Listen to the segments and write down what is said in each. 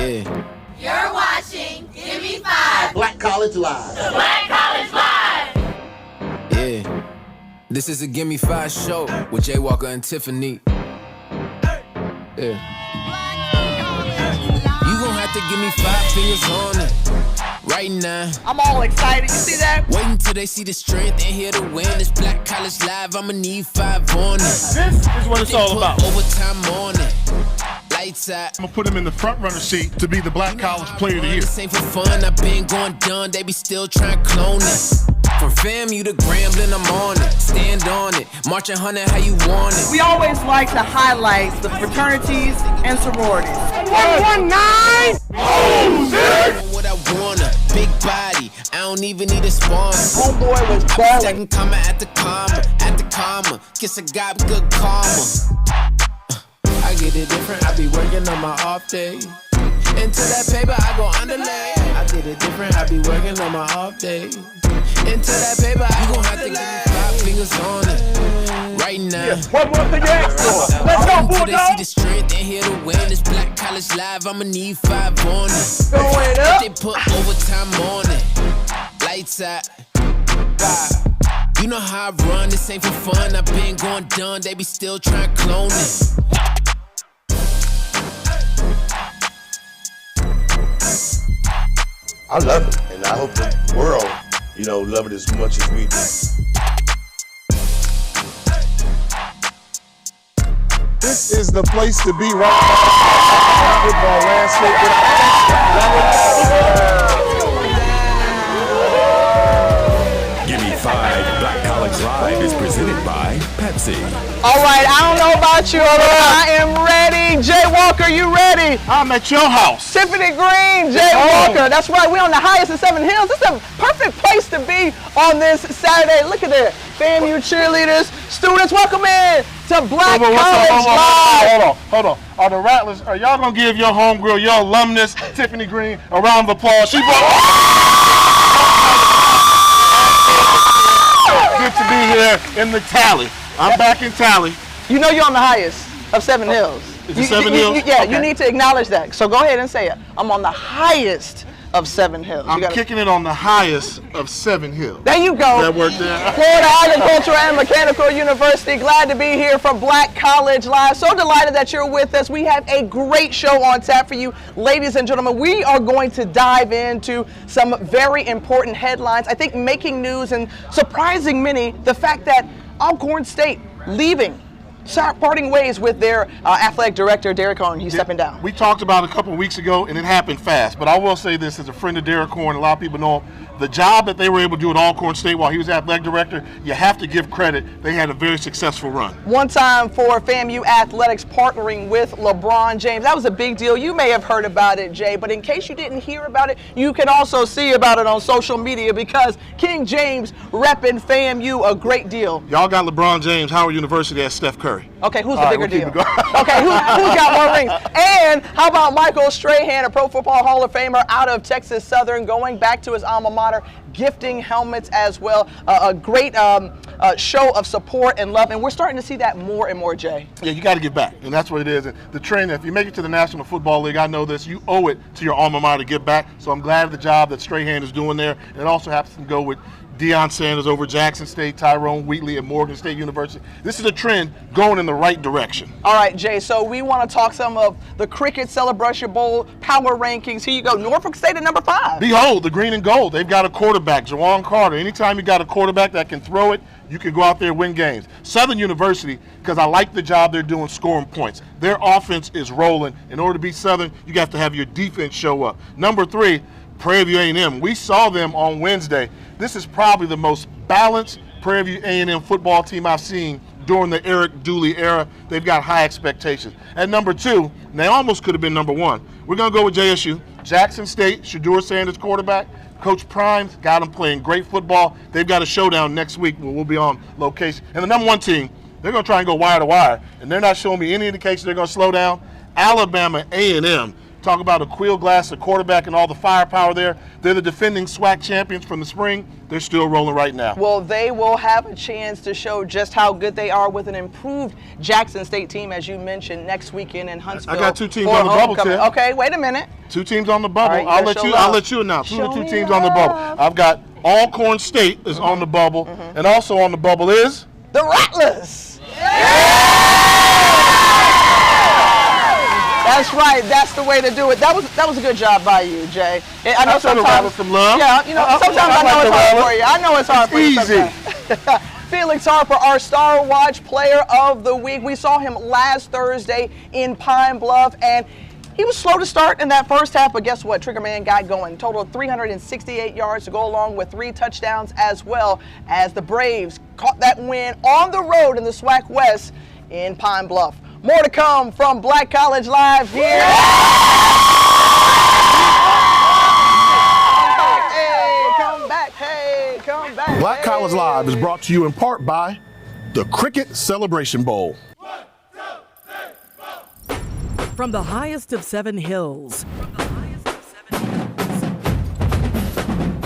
Yeah. You're watching Gimme 5. Black College Live. The Black College Live. Yeah. This is a Gimme 5 show with Jay Walker and Tiffany. Yeah. You gon' have to give me 5 fingers on it. Right now, I'm all excited. You see that? waiting till they see the strength and here to win. This Black College Live, I'ma need 5 on it. This is what it's all about. Overtime on it. Lights out. I'm gonna put him in the front runner seat to be the Black College Player of the Year. This ain't for fun, I've been going done. They be still trying to clone it. From FAMU to Grambling, I'm on it. Stand on it. Marching 100 how you want it. We always like to highlight the fraternities and sororities. 119! Oh, shit! What I wanna, big body. I don't even need a sponsor. Homeboy was balling. Second comma at the comma. Guess I got good karma. I get it different. I be working on my off day. Into that paper, I go underlay. I get it different. I be working on my off day. Into that paper, I gon' have to give me 5 fingers on it. Right now. Yeah. What more thing you ask for? Let's go, Until they see Bulldog! the strength and here to win. This Black College Live, I'ma need 5 on it. Going up. They put overtime on it. Lights out. 5. You know how I run, this ain't for fun. I've been going done, they be still trying to clone it. I love it, and I hope the world, love it as much as we do. This is the place to be right now. Football landscape. Gimme 5 Black College Live is presented by Pepsi. All right, I don't know about you, I am ready. Jay Walker, you ready? I'm at your house. Tiffany Greene, Jay Walker. That's right, we're on the highest of 7 hills. This is a perfect place to be on this Saturday. Look at that. FAMU cheerleaders, students, welcome in to Black College Live. Hold on. Are the Rattlers, are y'all gonna give your homegirl, your alumnus, Tiffany Greene, a round of applause? She Good to be here in the Tally. I'm back in Tally. You know you're on the highest of 7 hills. Is it 7 hills? Yeah, Okay. you need to acknowledge that. So go ahead and say it. I'm on the highest of 7 hills. I'm kicking it on the highest of 7 hills. There you go. That worked there. Florida Agricultural and Mechanical University. Glad to be here from Black College Live. So delighted that you're with us. We have a great show on tap for you. Ladies and gentlemen, we are going to dive into some very important headlines. I think making news and surprising many, the fact that Alcorn State leaving, parting ways with their athletic director, Derek Horn. He's stepping down. We talked about it a couple of weeks ago, and it happened fast. But I will say this, as a friend of Derek Horn, a lot of people know him, the job that they were able to do at Alcorn State while he was athletic director, you have to give credit. They had a very successful run. One time for FAMU Athletics partnering with LeBron James. That was a big deal. You may have heard about it, Jay, but in case you didn't hear about it, you can also see about it on social media because King James repping FAMU a great deal. Y'all got LeBron James, Howard University as Steph Curry. Okay, who's the All right, bigger we'll deal? keep it going. Okay, who's got more rings? And how about Michael Strahan, a Pro Football Hall of Famer out of Texas Southern, going back to his alma mater, gifting helmets as well. A great show of support and love, and we're starting to see that more and more, Jay. Yeah, you got to give back, and that's what it is. And the trend, if you make it to the National Football League, I know this, you owe it to your alma mater to give back. So I'm glad of the job that Strahan is doing there. And it also happens to go with Deion Sanders over Jackson State, Tyrone Wheatley at Morgan State University. This is a trend going in the right direction. All right, Jay, so we want to talk some of the Cricket Celebration Bowl power rankings. Here you go. Norfolk State at number 5. Behold, the green and gold. They've got a quarterback, Jawan Carter. Anytime you got a quarterback that can throw it, you can go out there and win games. Southern University, because I like the job they're doing scoring points. Their offense is rolling. In order to beat Southern, you got to have your defense show up. Number 3, Prairie View A&M. We saw them on Wednesday. This is probably the most balanced Prairie View A&M football team I've seen during the Eric Dooley era. They've got high expectations. At number 2, and they almost could have been number 1. We're going to go with JSU. Jackson State, Shedeur Sanders quarterback. Coach Primes got them playing great football. They've got a showdown next week where we'll be on location. And the number 1 team, they're going to try and go wire to wire, and they're not showing me any indication they're going to slow down. Alabama A&M. Talk about a Quill Glass, the quarterback, and all the firepower there. They're the defending SWAC champions from the spring. They're still rolling right now. Well, they will have a chance to show just how good they are with an improved Jackson State team, as you mentioned, next weekend in Huntsville. I got 2 teams on the bubble, Tim. Okay, wait a minute. 2 teams on the bubble. Right, I'll let you announce. Who are the 2 teams on the bubble? I've got Alcorn State is on the bubble, and also on the bubble is the Rattlers. That's right. That's the way to do it. That was a good job by you, Jay. I know sometimes some love. Yeah, sometimes I know it's hard for you. I know it's hard for you. Easy. Felix Harper, our Star Watch Player of the Week. We saw him last Thursday in Pine Bluff, and he was slow to start in that first half, but guess what? Triggerman got going. Total of 368 yards to go along with 3 touchdowns, as well as the Braves caught that win on the road in the SWAC West in Pine Bluff. More to come from Black College Live here. Come back. Black College Live is brought to you in part by the Cricket Celebration Bowl. From the highest of 7 hills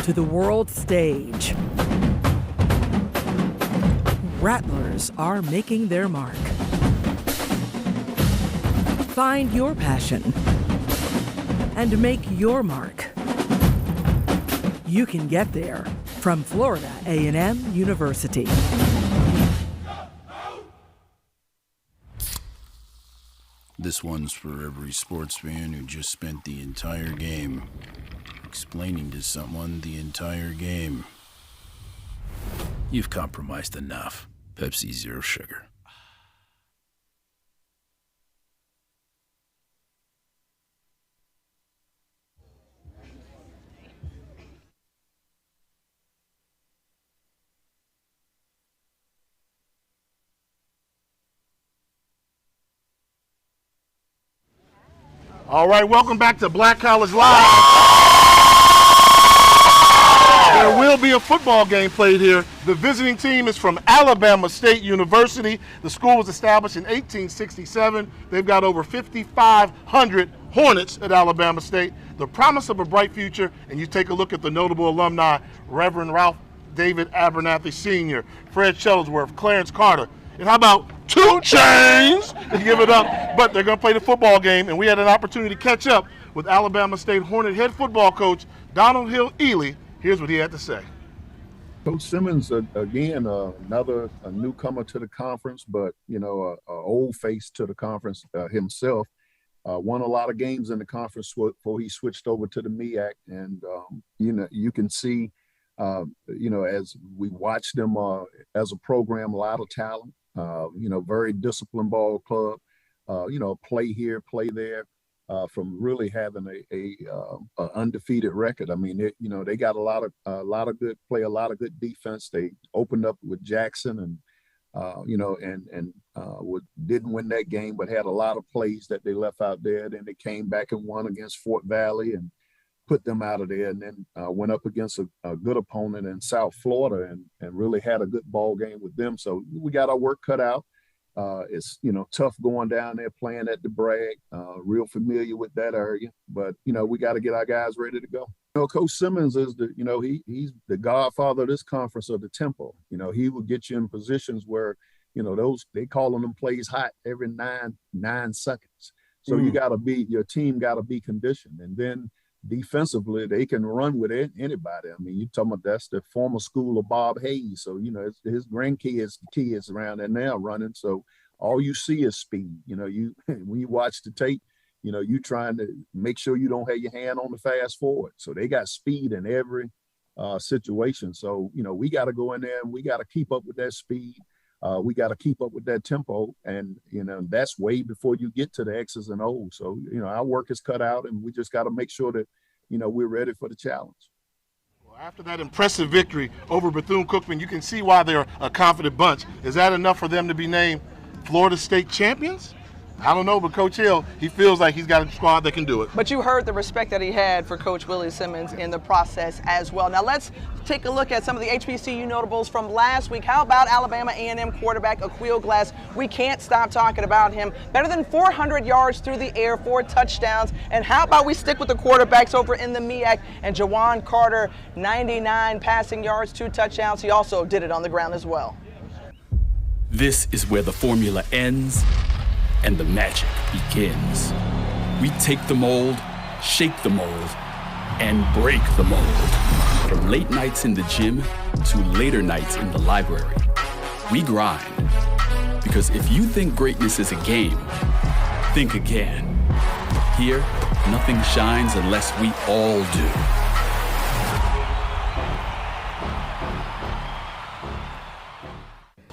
to the world stage, Rattlers are making their mark. Find your passion and make your mark. You can get there from Florida A&M University. This one's for every sports fan who just spent the entire game explaining to someone the entire game. You've compromised enough. Pepsi Zero Sugar. All right, welcome back to Black College Live. There will be a football game played here. The visiting team is from Alabama State University. The school was established in 1867. They've got over 5,500 Hornets at Alabama State. The promise of a bright future, and you take a look at the notable alumni, Reverend Ralph David Abernathy Sr., Fred Shuttlesworth, Clarence Carter, and how about 2 Chainz to give it up? But they're going to play the football game, and we had an opportunity to catch up with Alabama State Hornet head football coach Donald Hill Ely. Here's what he had to say. Coach Simmons, again, another newcomer to the conference, but, an old face to the conference himself. Won a lot of games in the conference before he switched over to the MEAC. And, you can see, as we watch them as a program, a lot of talent, very disciplined ball club, play here, play there. From really having a undefeated record. I mean, they got a lot of good play, a lot of good defense. They opened up with Jackson and didn't win that game, but had a lot of plays that they left out there. Then they came back and won against Fort Valley and put them out of there, and then went up against a good opponent in South Florida and really had a good ball game with them. So we got our work cut out. It's, tough going down there playing at the Bragg, real familiar with that area, but, we got to get our guys ready to go. Coach Simmons is he's the godfather of this conference of the tempo. He will get you in positions where, they calling them plays hot every nine seconds. So your team got to be conditioned. And then defensively, they can run with anybody. I mean, you're talking about that's the former school of Bob Hayes. So, his kids around there now running. So all you see is speed. When you watch the tape, you trying to make sure you don't have your hand on the fast forward. So they got speed in every situation. So, we got to go in there and we got to keep up with that speed. We got to keep up with that tempo. And, that's way before you get to the X's and O's. So, our work is cut out and we just got to make sure that, we're ready for the challenge. Well, after that impressive victory over Bethune-Cookman, you can see why they're a confident bunch. Is that enough for them to be named Florida State champions? I don't know, but Coach Hill, he feels like he's got a squad that can do it. But you heard the respect that he had for Coach Willie Simmons in the process as well. Now let's take a look at some of the HBCU notables from last week. How about Alabama A&M quarterback Aqeel Glass? We can't stop talking about him. Better than 400 yards through the air, 4 touchdowns. And how about we stick with the quarterbacks over in the MEAC, and Jawan Carter, 99 passing yards, 2 touchdowns. He also did it on the ground as well. This is where the formula ends and the magic begins. We take the mold, shake the mold, and break the mold. From late nights in the gym to later nights in the library, we grind. Because if you think greatness is a game, think again. Here, nothing shines unless we all do.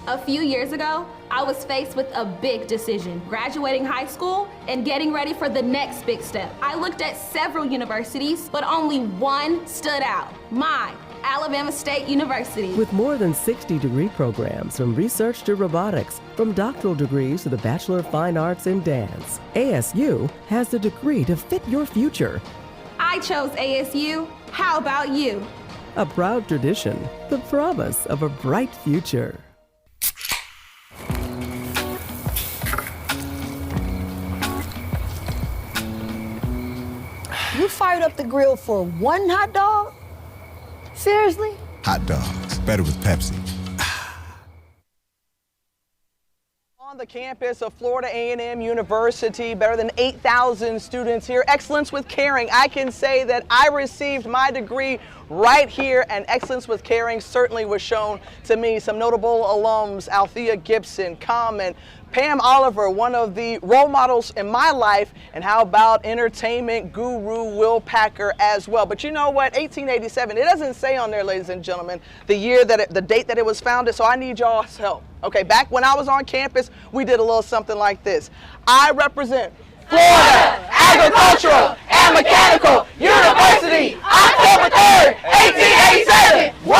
A few years ago, I was faced with a big decision, graduating high school and getting ready for the next big step. I looked at several universities, but only one stood out, mine, Alabama State University. With more than 60 degree programs, from research to robotics, from doctoral degrees to the Bachelor of Fine Arts in Dance, ASU has the degree to fit your future. I chose ASU. How about you? A proud tradition, the promise of a bright future. You fired up the grill for one hot dog? Seriously? Hot dogs, better with Pepsi. On the campus of Florida A&M University, better than 8,000 students here. Excellence with Caring. I can say that I received my degree right here, and excellence with caring certainly was shown to me. Some notable alums: Althea Gibson, Common, Pam Oliver, one of the role models in my life, and how about entertainment guru Will Packer as well. But you know what? 1887, it doesn't say on there, ladies and gentlemen, the year that the date that it was founded, so I need y'all's help. Okay, back when I was on campus, we did a little something like this. I represent Florida Agricultural and Mechanical University, October 3rd, 1887. Whoa!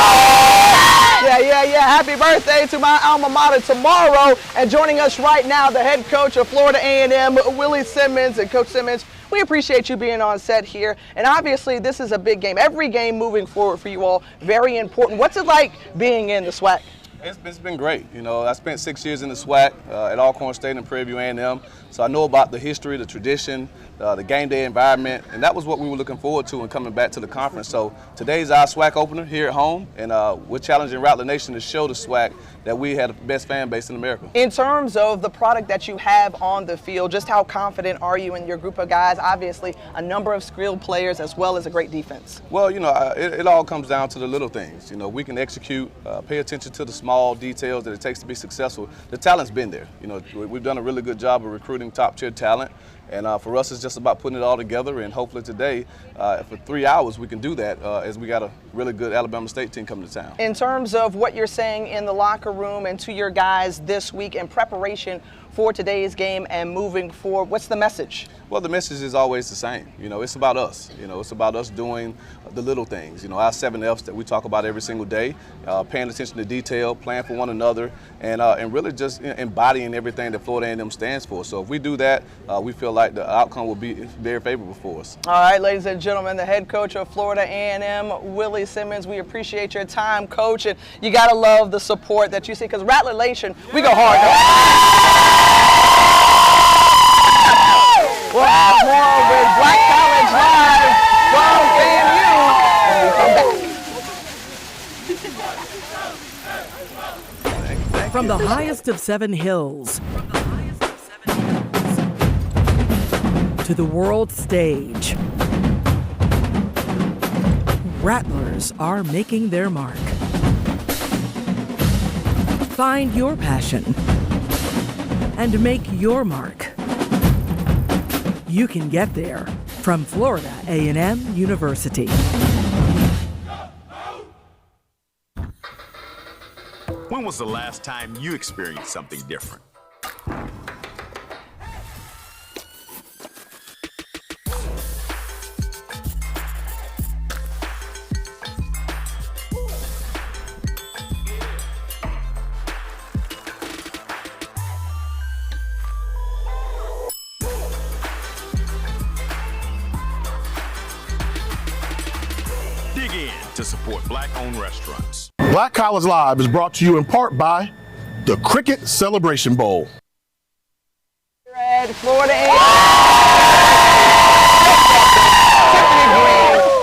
Yeah. Happy birthday to my alma mater tomorrow. And joining us right now, the head coach of Florida A&M, Willie Simmons. And Coach Simmons, we appreciate you being on set here. And obviously, this is a big game. Every game moving forward for you all, very important. What's it like being in the SWAC? It's been great. You know, I spent 6 years in the SWAC at Alcorn State and Prairie View A&M, so I know about the history, the tradition, the game day environment, and that was what we were looking forward to in coming back to the conference. So today's our SWAC opener here at home, and we're challenging Rattler Nation to show the SWAC that we had the best fan base in America. In terms of the product that you have on the field, just how confident are you in your group of guys? Obviously, a number of skilled players as well as a great defense. Well, you know, it all comes down to the little things. You know, we can execute, pay attention to the small details that it takes to be successful. The talent's been there. You know, we've done a really good job of recruiting top-tier talent. And for us, it's just about putting it all together, and hopefully today, for 3 hours, we can do that as we got a really good Alabama State team coming to town. In terms of what you're saying in the locker room and to your guys this week in preparation for today's game and moving forward, what's the message? Well, the message is always the same. You know, it's about us. You know, it's about us doing the little things. You know, our 7 F's that we talk about every single day, paying attention to detail, playing for one another, and really just embodying everything that Florida A&M stands for. So if we do that, we feel like the outcome will be very favorable for us. All right, ladies and gentlemen, the head coach of Florida A&M, Willie Simmons, we appreciate your time, Coach, and you got to love the support that you see, because Rattler Nation, we go hard. We'll have more with Black College Live from FAMU. When we come back. From the highest of 7 hills to the world stage, Rattlers are making their mark. Find your passion and make your mark. You can get there from Florida A&M University. When was the last time you experienced something different? to support Black-owned restaurants. Black College Live is brought to you in part by the Cricket Celebration Bowl. Florida A&M.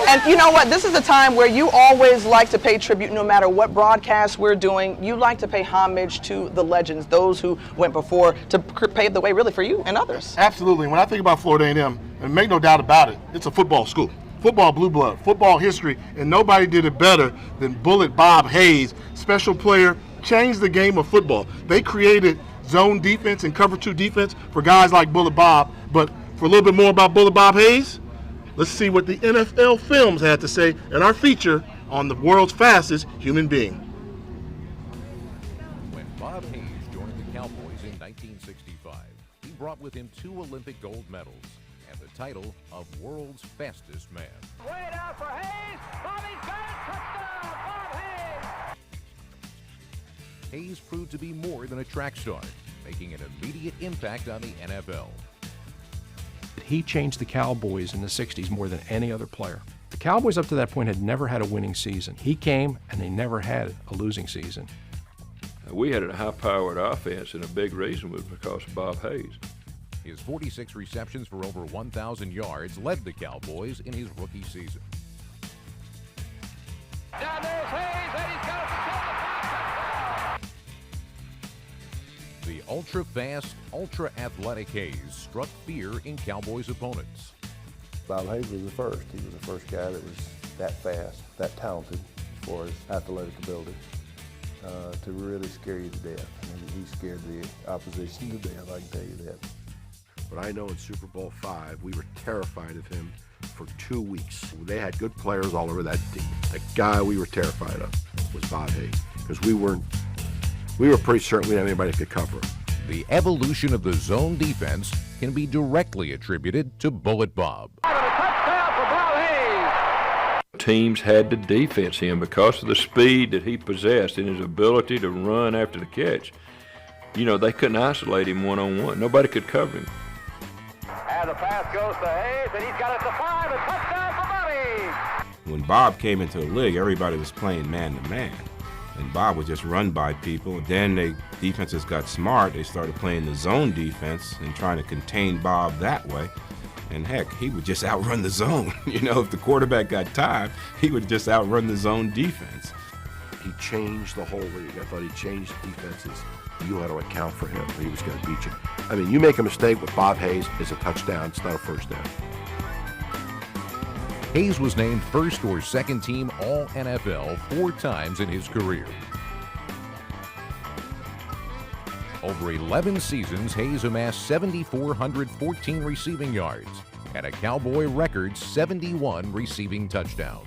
And you know what? This is the time where you always like to pay tribute, no matter what broadcast we're doing. You like to pay homage to the legends, those who went before, to pave the way really for you and others. Absolutely. When I think about Florida A&M, and make no doubt about it, it's a football school. Football blue blood, football history, and nobody did it better than Bullet Bob Hayes, special player, changed the game of football. They created zone defense and cover 2 defense for guys like Bullet Bob. But for a little bit more about Bullet Bob Hayes, let's see what the NFL Films had to say in our feature on the world's fastest human being. When Bob Hayes joined the Cowboys in 1965, he brought with him 2 Olympic gold medals and the title of world's fastest man. Way down for Hayes. Bobby's got it. Touchdown, Bob Hayes. Hayes proved to be more than a track star, making an immediate impact on the NFL. He changed the Cowboys in the 60s more than any other player. The Cowboys up to that point had never had a winning season. He came and they never had a losing season. We had a high-powered offense, and a big reason was because of Bob Hayes. His 46 receptions for over 1,000 yards led the Cowboys in his rookie season. Down there's Hayes, and he's got it to touchdown. The ultra-fast, ultra-athletic Hayes struck fear in Cowboys opponents. Bob Hayes was the first. He was the first guy that was that fast, that talented as far as athletic ability, to really scare you to death. I mean, he scared the opposition to death, I can tell you that. But I know in Super Bowl V, we were terrified of him for 2 weeks. They had good players all over that team. The guy we were terrified of was Bob Hayes, because we were pretty certain we didn't have anybody that could cover him. The evolution of the zone defense can be directly attributed to Bullet Bob. Teams had to defense him because of the speed that he possessed and his ability to run after the catch. You know, they couldn't isolate him one-on-one. Nobody could cover him. And the pass goes to Hayes, and he's got it to 5, a touchdown for Bobby. When Bob came into the league, everybody was playing man-to-man. And Bob would just run by people. Then defenses got smart. They started playing the zone defense and trying to contain Bob that way. And heck, he would just outrun the zone. You know, if the quarterback got tired, he would just outrun the zone defense. He changed the whole league. I thought he changed defenses. You had to account for him. He was going to beat you. I mean, you make a mistake with Bob Hayes, it's a touchdown. It's not a first down. Hayes was named first or second team All-NFL 4 times in his career. Over 11 seasons, Hayes amassed 7,414 receiving yards and a Cowboy record 71 receiving touchdowns.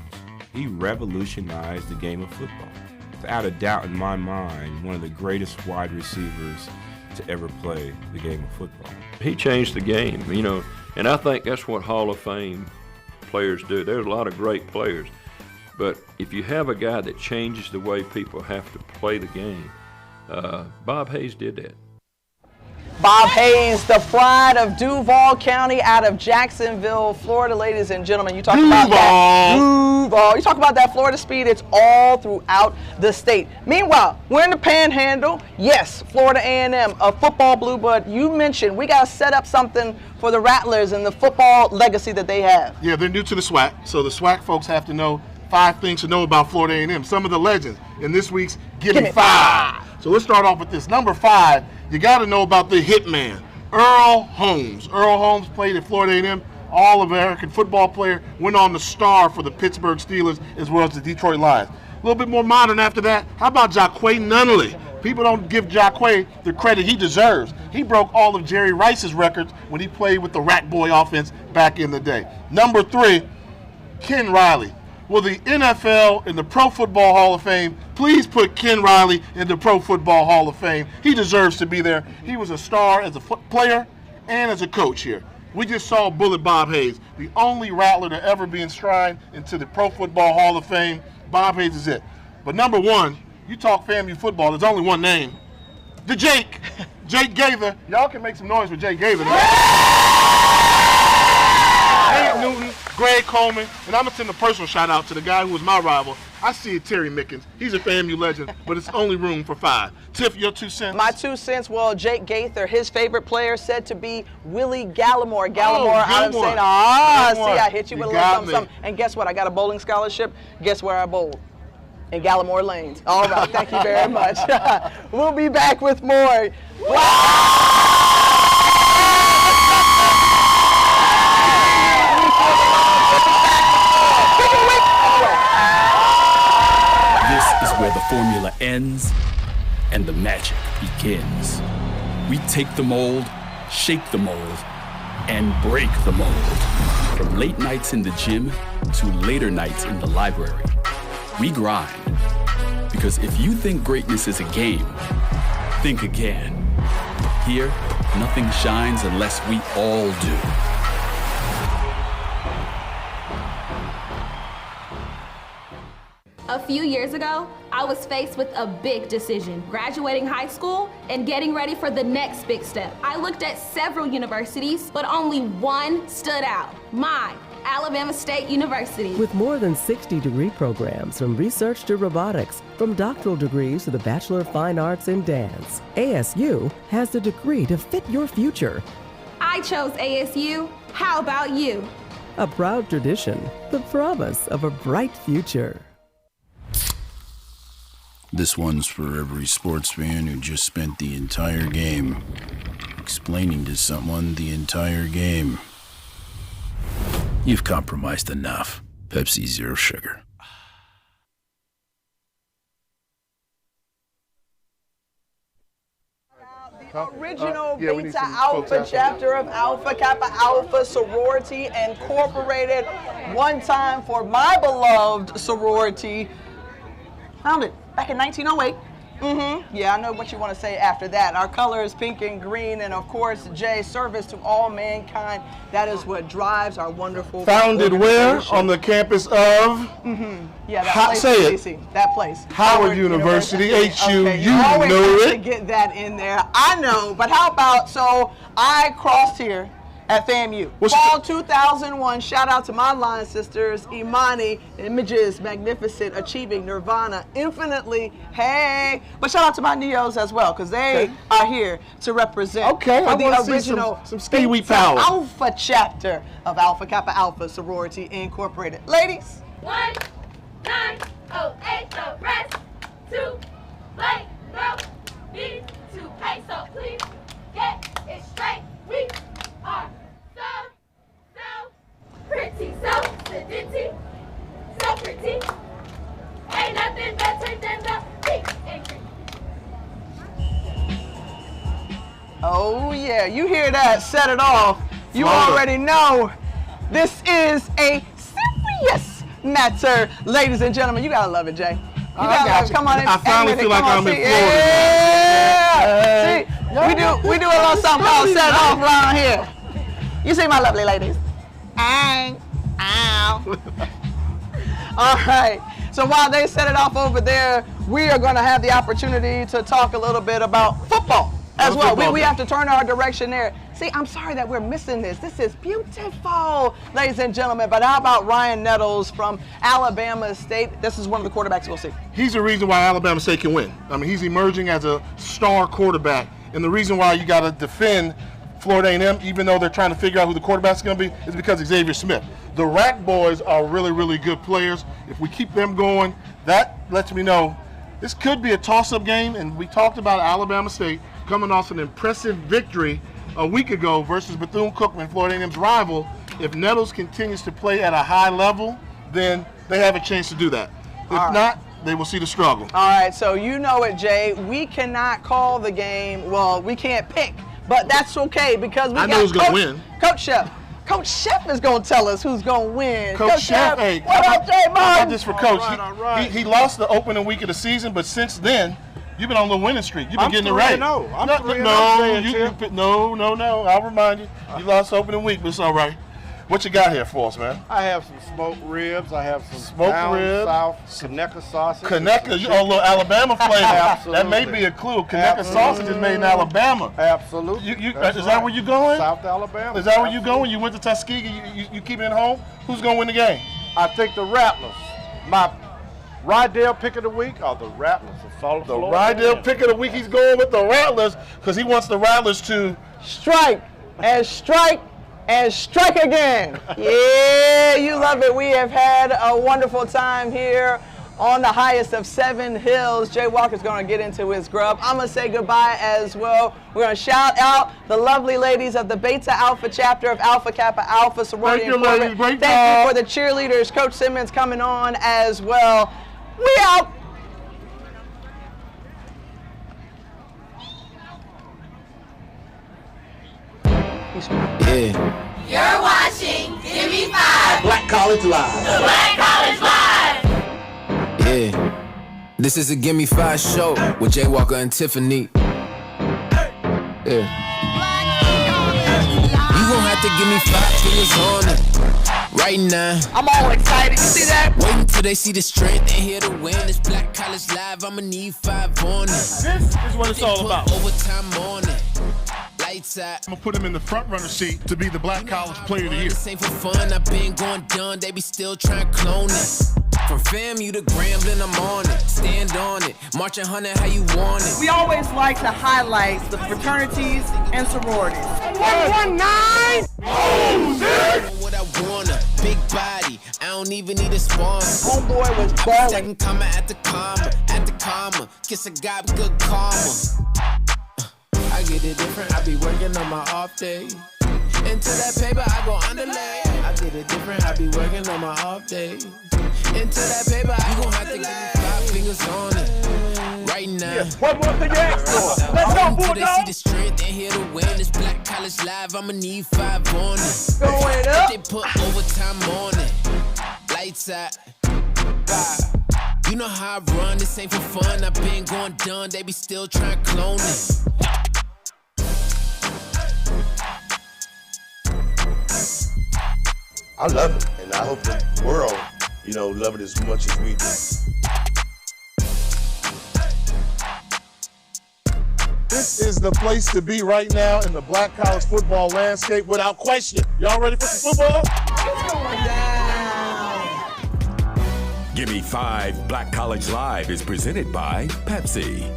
He revolutionized the game of football. Without a doubt in my mind, one of the greatest wide receivers to ever play the game of football. He changed the game, you know, and I think that's what Hall of Fame players do. There's a lot of great players, but if you have a guy that changes the way people have to play the game, Bob Hayes did that. Bob Hayes, the pride of Duval County, out of Jacksonville, Florida, ladies and gentlemen. You talk about that. Duval. You talk about that Florida speed. It's all throughout the state. Meanwhile, we're in the Panhandle. Yes, Florida A&M, a football blue blood. You mentioned we got to set up something for the Rattlers and the football legacy that they have. Yeah, they're new to the SWAC, so the SWAC folks have to know 5 things to know about Florida A&M. Some of the legends in this week's Give Me 5. So let's start off with this. Number 5, you got to know about the hitman, Earl Holmes. Earl Holmes played at Florida A&M, All-American football player, went on to star for the Pittsburgh Steelers as well as the Detroit Lions. A little bit more modern after that, how about Jaquay Nunnally? People don't give Jaquay the credit he deserves. He broke all of Jerry Rice's records when he played with the Rat Boy offense back in the day. Number 3, Ken Riley. Will the NFL and the Pro Football Hall of Fame please put Ken Riley in the Pro Football Hall of Fame? He deserves to be there. He was a star as a player and as a coach here. We just saw Bullet Bob Hayes, the only Rattler to ever be enshrined into the Pro Football Hall of Fame. Bob Hayes is it. But number 1, you talk FAMU football, there's only one name. The Jake. Jake Gaither. Y'all can make some noise for Jake Gaither. Nate Newton, Greg Coleman, and I'm going to send a personal shout out to the guy who was my rival. I see it, Terry Mickens. He's a FAMU legend, but it's only room for 5. Tiff, your 2 cents? My 2 cents, well, Jake Gaither, his favorite player said to be Willie Gallimore. Gallimore out of St. See, I hit you with a little something. And guess what? I got a bowling scholarship. Guess where I bowled? In Gallimore Lanes. All right, thank you very much. We'll be back with more. This is where the formula ends and the magic begins. We take the mold, shake the mold, and break the mold. From late nights in the gym to later nights in the library, we grind. Because if you think greatness is a game, think again. Here, nothing shines unless we all do. A few years ago, I was faced with a big decision, graduating high school and getting ready for the next big step. I looked at several universities, but only one stood out, mine, Alabama State University. With more than 60 degree programs, from research to robotics, from doctoral degrees to the Bachelor of Fine Arts in Dance, ASU has the degree to fit your future. I chose ASU. How about you? A proud tradition, the promise of a bright future. This one's for every sports fan who just spent the entire game explaining to someone the entire game. You've compromised enough. Pepsi Zero Sugar. Original Beta Alpha chapter of Alpha Kappa Alpha Sorority Incorporated. One time for my beloved sorority. Founded back in 1908. Yeah, I know what you want to say after that. Our color is pink and green, and of course, Jay, service to all mankind. That is what drives our wonderful. Founded where? On the campus of? Yeah, that place. Say it. That place. Howard University, HU. Okay, you always know have it. to get that in there. I know, but how about, so I crossed here at FAMU. Fall 2001, shout out to my line sisters, Imani, Images, Magnificent, Achieving, Nirvana, Infinitely, hey. But shout out to my Neos as well, because they are here to represent for the original some Stewie power. Alpha chapter of Alpha Kappa Alpha Sorority Incorporated. Ladies. 1908, the rest, 2, late, no, need to pay, so please get it straight. We are so pretty, so sedity, so pretty. Ain't nothing better than the pink and green. Oh yeah, you hear that? Set it off. You already know this is a serious matter, ladies and gentlemen. You gotta love it, Jay. You gotta love it. Come on in. I finally feel like I'm in Florida. Yeah. See, we do a little something called set it off around here. You see my lovely ladies? Ow. All right. So while they set it off over there, we are going to have the opportunity to talk a little bit about football as well. We have to turn our direction there. See, I'm sorry that we're missing this. This is beautiful, ladies and gentlemen. But how about Ryan Nettles from Alabama State? This is one of the quarterbacks we'll see. He's the reason why Alabama State can win. I mean, he's emerging as a star quarterback. And the reason why you got to defend Florida A&M, even though they're trying to figure out who the quarterback's going to be, is because Xavier Smith. The Rack boys are really, really good players. If we keep them going, that lets me know this could be a toss-up game. And we talked about Alabama State coming off an impressive victory a week ago versus Bethune-Cookman, Florida A&M's rival. If Nettles continues to play at a high level, then they have a chance to do that. If not, they will see the struggle. All right, so you know it, Jay. We cannot call the game. Well, we can't pick, but that's okay because we got who's gonna win. Coach Shep. Coach Shep is going to tell us who's going to win. Coach Shep, hey, what up, Jay Martin? Just for Coach. He lost the opening week of the season, but since then, you've been on the winning streak. You've been getting it right. No. I'll remind you. You lost the opening week, but it's all right. What you got here for us, man? I have some smoked ribs. I have some smoked ribs. South Conecuh sausage. Conecuh, you a little Alabama flavor. Absolutely. That may be a clue. Conecuh sausage is made in Alabama. Absolutely. Is that where you going? South Alabama. Is that where you going? You went to Tuskegee. You keeping it home? Who's gonna win the game? I think the Rattlers. My Rydell pick of the week are the Rattlers of Florida. The Rydell pick of the week. He's going with the Rattlers because he wants the Rattlers to strike and strike and strike again. Yeah, you love it. We have had a wonderful time here on the highest of 7 hills. Jay Walker's going to get into his grub. I'm going to say goodbye as well. We're going to shout out the lovely ladies of the Beta Alpha chapter of Alpha Kappa Alpha Sorority. Thank you, ladies. Great Thank job. you for the cheerleaders. Coach Simmons coming on as well. We out. Yeah. You're watching Give Me 5. Black College Live. The Black College Live. Yeah. This is a Gimme 5 show with Jay Walker and Tiffany. Yeah. You gon' have to give me 5 fingers on it. Right now. I'm all excited. You see that? Wait until they see the strength and hear the win. This Black College Live, I'ma need 5 on it. This is what it's all about. Overtime on it. Lights out. I'm gonna put him in the front runner seat to be the Black College Player of the Year. This ain't for fun. I've been going done. They be still trying to clone it. From FAMU to Grambling, I'm on it. Stand on it. March 100 how you want it. We always like to highlight the fraternities and sororities. 119! What I wanna, big body. I don't even need a sponsor. Homeboy was balling. Second comma at the comma. Kiss a guy with good karma. I get it different. I be working on my off day. Into that paper, I go underlay. I get it different. I be working on my off day. Into that paper, I gon' have to give me 5 fingers on it. Right now. Yes, one more thing you asked for. Let's go, Bulldog. They see the strength and hear the win. This Black College Live, I'ma need 5 on it. Going up. They put overtime on it. Lights out. 5. You know how I run. This ain't for fun. I've been going done. They be still trying to clone it. I love it, and I hope the world, love it as much as we do. This is the place to be right now in the Black College football landscape without question. Y'all ready for some football? It's going down. Gimme 5 Black College Live is presented by Pepsi.